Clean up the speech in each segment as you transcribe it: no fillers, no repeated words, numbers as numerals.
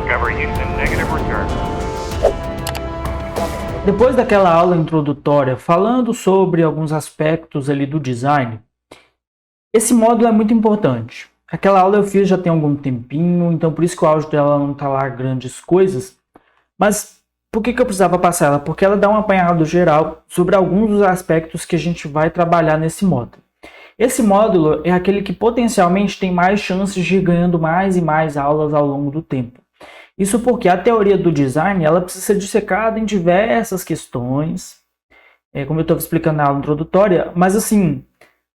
Discover Houston, negative return. Depois daquela aula introdutória falando sobre alguns aspectos ali do design, esse módulo é muito importante. Aquela aula eu fiz já tem algum tempinho, então por isso que o áudio dela não está lá grandes coisas. Mas por que eu precisava passar ela? Porque ela dá um apanhado geral sobre alguns dos aspectos que a gente vai trabalhar nesse módulo. Esse módulo é aquele que potencialmente tem mais chances de ir ganhando mais e mais aulas ao longo do tempo. Isso porque a teoria do design ela precisa ser dissecada em diversas questões, como eu estava explicando na aula introdutória, mas assim,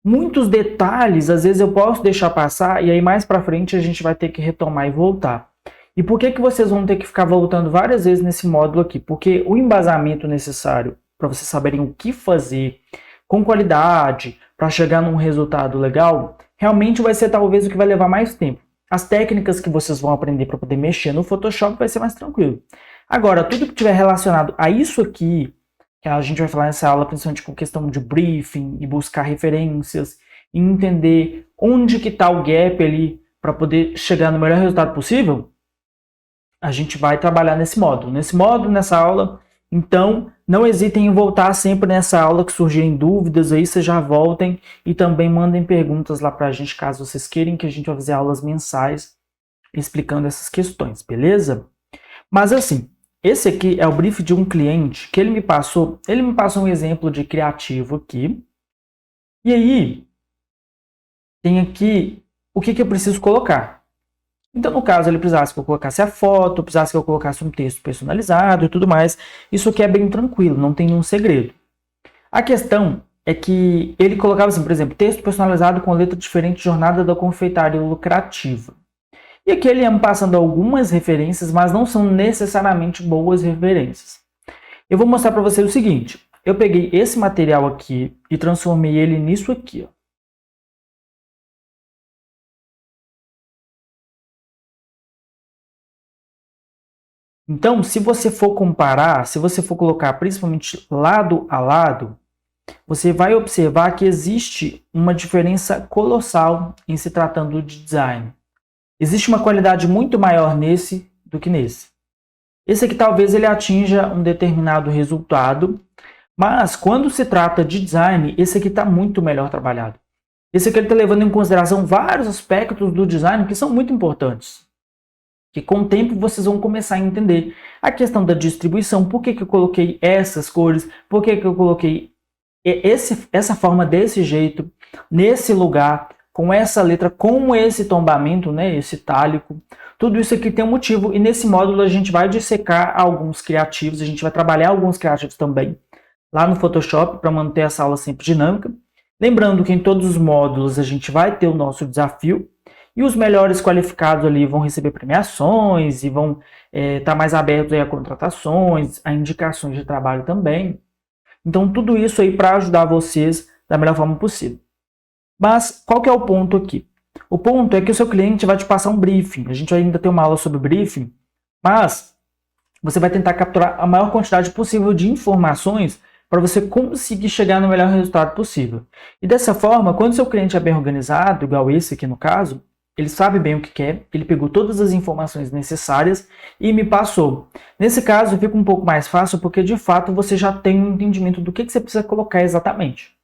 muitos detalhes às vezes eu posso deixar passar e aí mais para frente a gente vai ter que retomar e voltar. E por que vocês vão ter que ficar voltando várias vezes nesse módulo aqui? Porque o embasamento necessário para vocês saberem o que fazer com qualidade, para chegar num resultado legal, realmente vai ser talvez o que vai levar mais tempo. As técnicas que vocês vão aprender para poder mexer no Photoshop vai ser mais tranquilo. Agora, tudo que tiver relacionado a isso aqui, que a gente vai falar nessa aula, principalmente com questão de briefing e buscar referências, e entender onde que está o gap ali para poder chegar no melhor resultado possível, a gente vai trabalhar nesse módulo, nessa aula. Então, não hesitem em voltar sempre nessa aula que surgirem dúvidas aí, vocês já voltem e também mandem perguntas lá pra gente, caso vocês queiram que a gente vai fazer aulas mensais explicando essas questões, beleza? Mas assim, esse aqui é o brief de um cliente que ele me passou um exemplo de criativo aqui. E aí, tem aqui o que eu preciso colocar. Então, no caso, ele precisasse que eu colocasse a foto, precisasse que eu colocasse um texto personalizado e tudo mais. Isso aqui é bem tranquilo, não tem nenhum segredo. A questão é que ele colocava assim, por exemplo, texto personalizado com letra diferente, jornada da confeitaria lucrativa. E aqui ele ia me passando algumas referências, mas não são necessariamente boas referências. Eu vou mostrar para vocês o seguinte. Eu peguei esse material aqui e transformei ele nisso aqui, ó. Então, se você for comparar, se você for colocar principalmente lado a lado, você vai observar que existe uma diferença colossal em se tratando de design. Existe uma qualidade muito maior nesse do que nesse. Esse aqui talvez ele atinja um determinado resultado, mas quando se trata de design, esse aqui está muito melhor trabalhado. Esse aqui ele está levando em consideração vários aspectos do design que são muito importantes. Que com o tempo vocês vão começar a entender a questão da distribuição, por que eu coloquei essas cores, por que eu coloquei essa forma desse jeito, nesse lugar, com essa letra, com esse tombamento, né, esse itálico. Tudo isso aqui tem um motivo e nesse módulo a gente vai dissecar alguns criativos, a gente vai trabalhar alguns criativos também lá no Photoshop para manter essa aula sempre dinâmica. Lembrando que em todos os módulos a gente vai ter o nosso desafio. E os melhores qualificados ali vão receber premiações e vão estar mais abertos aí a contratações, a indicações de trabalho também. Então, tudo isso aí para ajudar vocês da melhor forma possível. Mas, qual que é o ponto aqui? O ponto é que o seu cliente vai te passar um briefing. A gente vai ainda ter uma aula sobre briefing, mas você vai tentar capturar a maior quantidade possível de informações para você conseguir chegar no melhor resultado possível. E dessa forma, quando o seu cliente é bem organizado, igual esse aqui no caso, ele sabe bem o que quer, ele pegou todas as informações necessárias e me passou. Nesse caso, fica um pouco mais fácil porque, de fato, você já tem um entendimento do que você precisa colocar exatamente.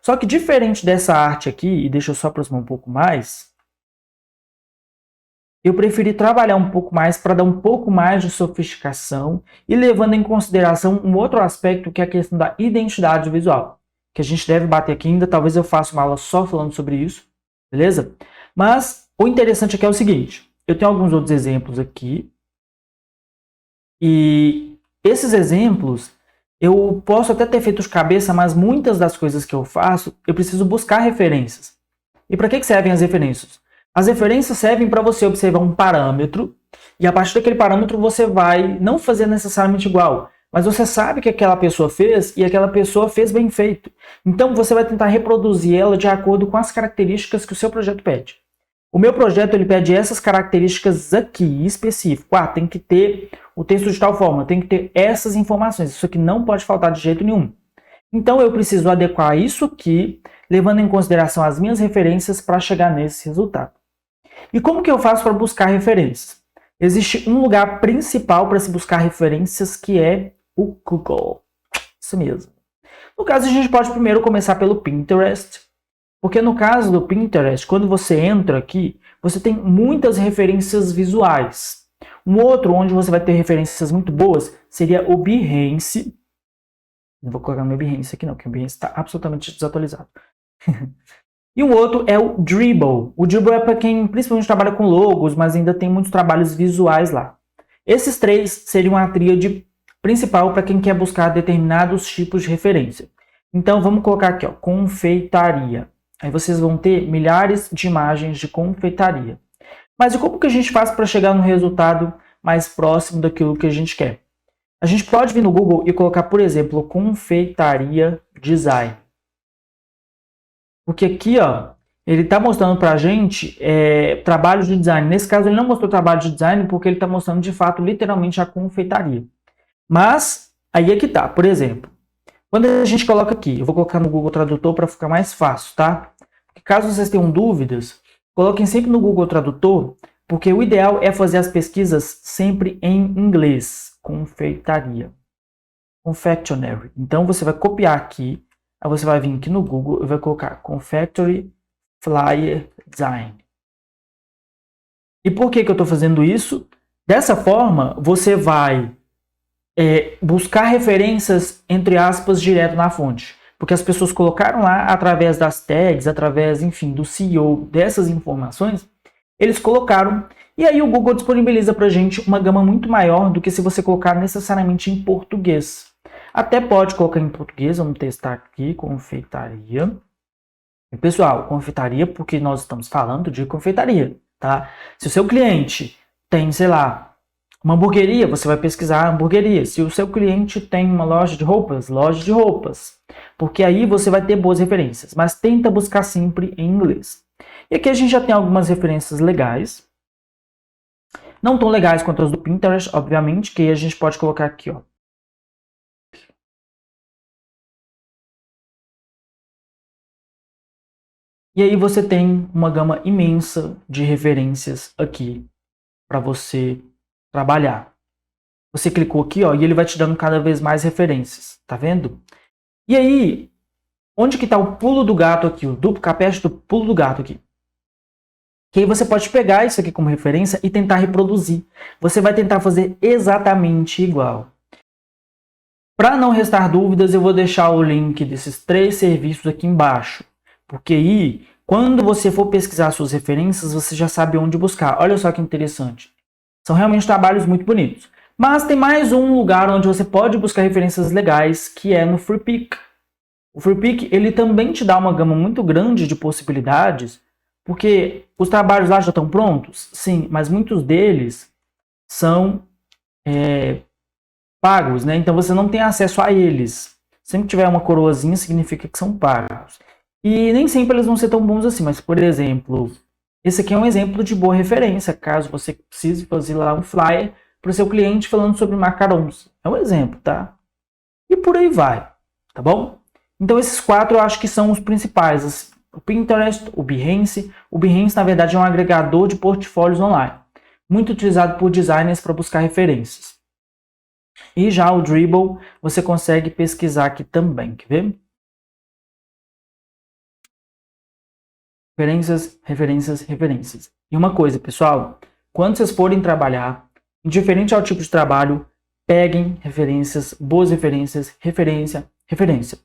Só que, diferente dessa arte aqui, e deixa eu só aproximar um pouco mais, eu preferi trabalhar um pouco mais para dar um pouco mais de sofisticação e levando em consideração um outro aspecto que é a questão da identidade visual, que a gente deve bater aqui ainda, talvez eu faça uma aula só falando sobre isso, beleza? Mas o interessante aqui é o seguinte, eu tenho alguns outros exemplos aqui, e esses exemplos eu posso até ter feito de cabeça, mas muitas das coisas que eu faço, eu preciso buscar referências. E para que servem as referências? As referências servem para você observar um parâmetro, e a partir daquele parâmetro você vai não fazer necessariamente igual, mas você sabe que aquela pessoa fez, e aquela pessoa fez bem feito. Então você vai tentar reproduzir ela de acordo com as características que o seu projeto pede. O meu projeto ele pede essas características aqui, específico. Tem que ter o texto de tal forma, tem que ter essas informações. Isso aqui não pode faltar de jeito nenhum. Então eu preciso adequar isso aqui, levando em consideração as minhas referências para chegar nesse resultado. E como que eu faço para buscar referências? existe um lugar principal para se buscar referências, que é o Google. Isso mesmo. No caso, a gente pode primeiro começar pelo Pinterest, porque no caso do Pinterest, quando você entra aqui, você tem muitas referências visuais. Um outro onde você vai ter referências muito boas seria o Behance. Não vou colocar meu Behance aqui não, porque o Behance está absolutamente desatualizado. E um outro é o Dribbble. O Dribbble é para quem principalmente trabalha com logos, mas ainda tem muitos trabalhos visuais lá. Esses três seriam a tríade principal para quem quer buscar determinados tipos de referência. Então vamos colocar aqui, ó, confeitaria. Aí vocês vão ter milhares de imagens de confeitaria. Mas e como que a gente faz para chegar no resultado mais próximo daquilo que a gente quer? A gente pode vir no Google e colocar, por exemplo, confeitaria design. Porque aqui, ó, ele está mostrando para a gente trabalho de design. Nesse caso, ele não mostrou trabalho de design porque ele está mostrando, de fato, literalmente a confeitaria. Mas, aí é que tá. Por exemplo, quando a gente coloca aqui, eu vou colocar no Google Tradutor para ficar mais fácil, tá? Porque caso vocês tenham dúvidas, coloquem sempre no Google Tradutor, porque o ideal é fazer as pesquisas sempre em inglês. Confeitaria. Confectionery. Então, você vai copiar aqui. Aí você vai vir aqui no Google e vai colocar Confectionery Flyer Design. E por que eu estou fazendo isso? Dessa forma, você vai buscar referências, entre aspas, direto na fonte. Porque as pessoas colocaram lá, através das tags, através, enfim, do SEO, dessas informações, eles colocaram. E aí o Google disponibiliza para a gente uma gama muito maior do que se você colocar necessariamente em português. Até pode colocar em português, vamos testar aqui, confeitaria. E, pessoal, confeitaria porque nós estamos falando de confeitaria, tá? Se o seu cliente tem, sei lá, uma hamburgueria, você vai pesquisar hamburgueria. Se o seu cliente tem uma loja de roupas, loja de roupas. Porque aí você vai ter boas referências, mas tenta buscar sempre em inglês. E aqui a gente já tem algumas referências legais. Não tão legais quanto as do Pinterest, obviamente, que a gente pode colocar aqui, ó. E aí você tem uma gama imensa de referências aqui para você trabalhar. Você clicou aqui, ó, e ele vai te dando cada vez mais referências, tá vendo? E aí, onde que está o pulo do gato aqui, o duplo capete do pulo do gato aqui? Que aí você pode pegar isso aqui como referência e tentar reproduzir. Você vai tentar fazer exatamente igual. Para não restar dúvidas, eu vou deixar o link desses 3 serviços aqui embaixo. Porque aí, quando você for pesquisar suas referências, você já sabe onde buscar. Olha só que interessante. São realmente trabalhos muito bonitos. Mas tem mais um lugar onde você pode buscar referências legais, que é no Freepik. O Freepik, ele também te dá uma gama muito grande de possibilidades, porque os trabalhos lá já estão prontos? Sim, mas muitos deles são pagos, né? Então você não tem acesso a eles. Sempre que tiver uma coroazinha, significa que são pagos. E nem sempre eles vão ser tão bons assim, mas, por exemplo, esse aqui é um exemplo de boa referência, caso você precise fazer lá um flyer para o seu cliente falando sobre macarons. É um exemplo, tá? E por aí vai, tá bom? Então esses 4 eu acho que são os principais. O Pinterest, o Behance. O Behance, na verdade, é um agregador de portfólios online, muito utilizado por designers para buscar referências. E já o Dribbble, você consegue pesquisar aqui também, quer ver? Referências, referências, referências. E uma coisa, pessoal, quando vocês forem trabalhar, indiferente ao tipo de trabalho, peguem referências, boas referências, referência, referência.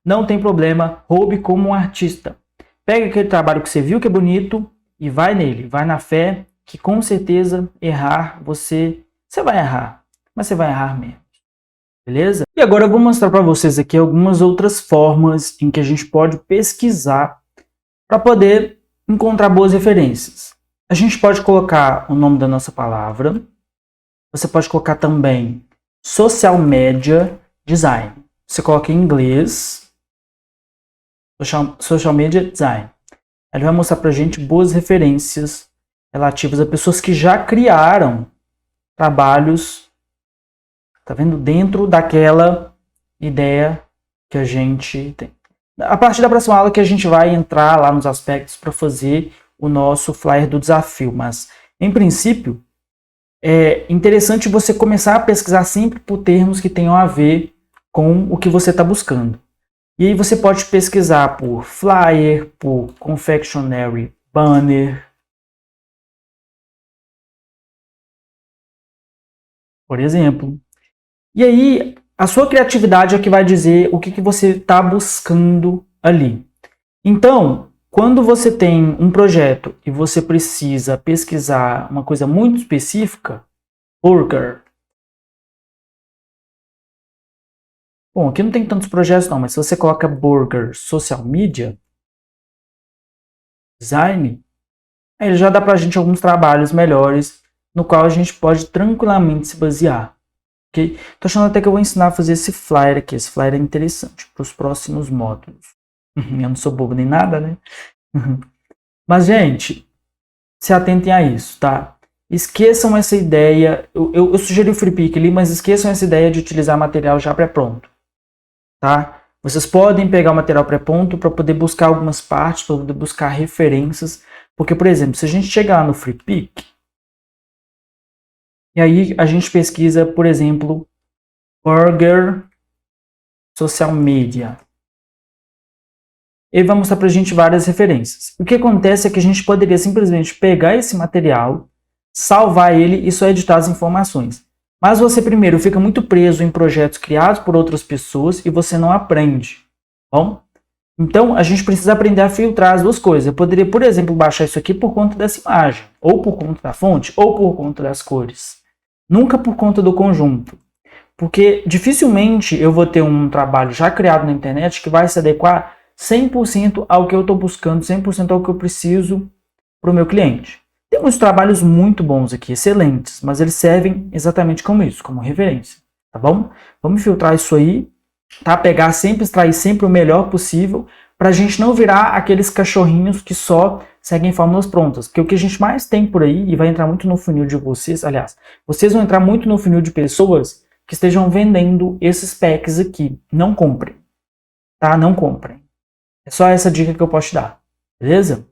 Não tem problema, roube como um artista. Pega aquele trabalho que você viu que é bonito e vai nele, vai na fé, que com certeza errar você vai errar, mas você vai errar mesmo. Beleza? E agora eu vou mostrar para vocês aqui algumas outras formas em que a gente pode pesquisar para poder encontrar boas referências. A gente pode colocar o nome da nossa palavra. Você pode colocar também social media design. Você coloca em inglês social media design. Ele vai mostrar para a gente boas referências relativas a pessoas que já criaram trabalhos, tá vendo? Dentro daquela ideia que a gente tem. A partir da próxima aula que a gente vai entrar lá nos aspectos para fazer o nosso flyer do desafio, mas em princípio é interessante você começar a pesquisar sempre por termos que tenham a ver com o que você está buscando. E aí você pode pesquisar por flyer, por confectionery banner, por exemplo. E aí a sua criatividade é que vai dizer o que você está buscando ali. Então, quando você tem um projeto e você precisa pesquisar uma coisa muito específica, burger. Bom, aqui não tem tantos projetos não, mas se você coloca burger, social media, design, aí já dá pra gente alguns trabalhos melhores no qual a gente pode tranquilamente se basear. Ok? Tô achando até que eu vou ensinar a fazer esse flyer aqui. Esse flyer é interessante para os próximos módulos. Eu não sou bobo nem nada, né? Mas, gente, se atentem a isso, tá? Esqueçam essa ideia. Eu sugeri o FreePic ali, mas esqueçam essa ideia de utilizar material já pré-pronto, tá? Vocês podem pegar o material pré-pronto para poder buscar algumas partes, para poder buscar referências. Porque, por exemplo, se a gente chegar no FreePic, e aí a gente pesquisa, por exemplo, burger social media. Ele vai mostrar para a gente várias referências. O que acontece é que a gente poderia simplesmente pegar esse material, salvar ele e só editar as informações. Mas você primeiro fica muito preso em projetos criados por outras pessoas e você não aprende. Bom? Então a gente precisa aprender a filtrar as duas coisas. Eu poderia, por exemplo, baixar isso aqui por conta dessa imagem, ou por conta da fonte, ou por conta das cores. Nunca por conta do conjunto. Porque dificilmente eu vou ter um trabalho já criado na internet que vai se adequar 100% ao que eu estou buscando, 100% ao que eu preciso para o meu cliente. Tem uns trabalhos muito bons aqui, excelentes, mas eles servem exatamente como isso, como referência, tá bom? Vamos filtrar isso aí, tá? Pegar sempre, extrair sempre o melhor possível, para a gente não virar aqueles cachorrinhos que só seguem fórmulas prontas, porque o que a gente mais tem por aí, e vai entrar muito no funil de vocês, aliás, vocês vão entrar muito no funil de pessoas que estejam vendendo esses packs aqui. Não comprem, tá? Não comprem. É só essa dica que eu posso te dar, beleza?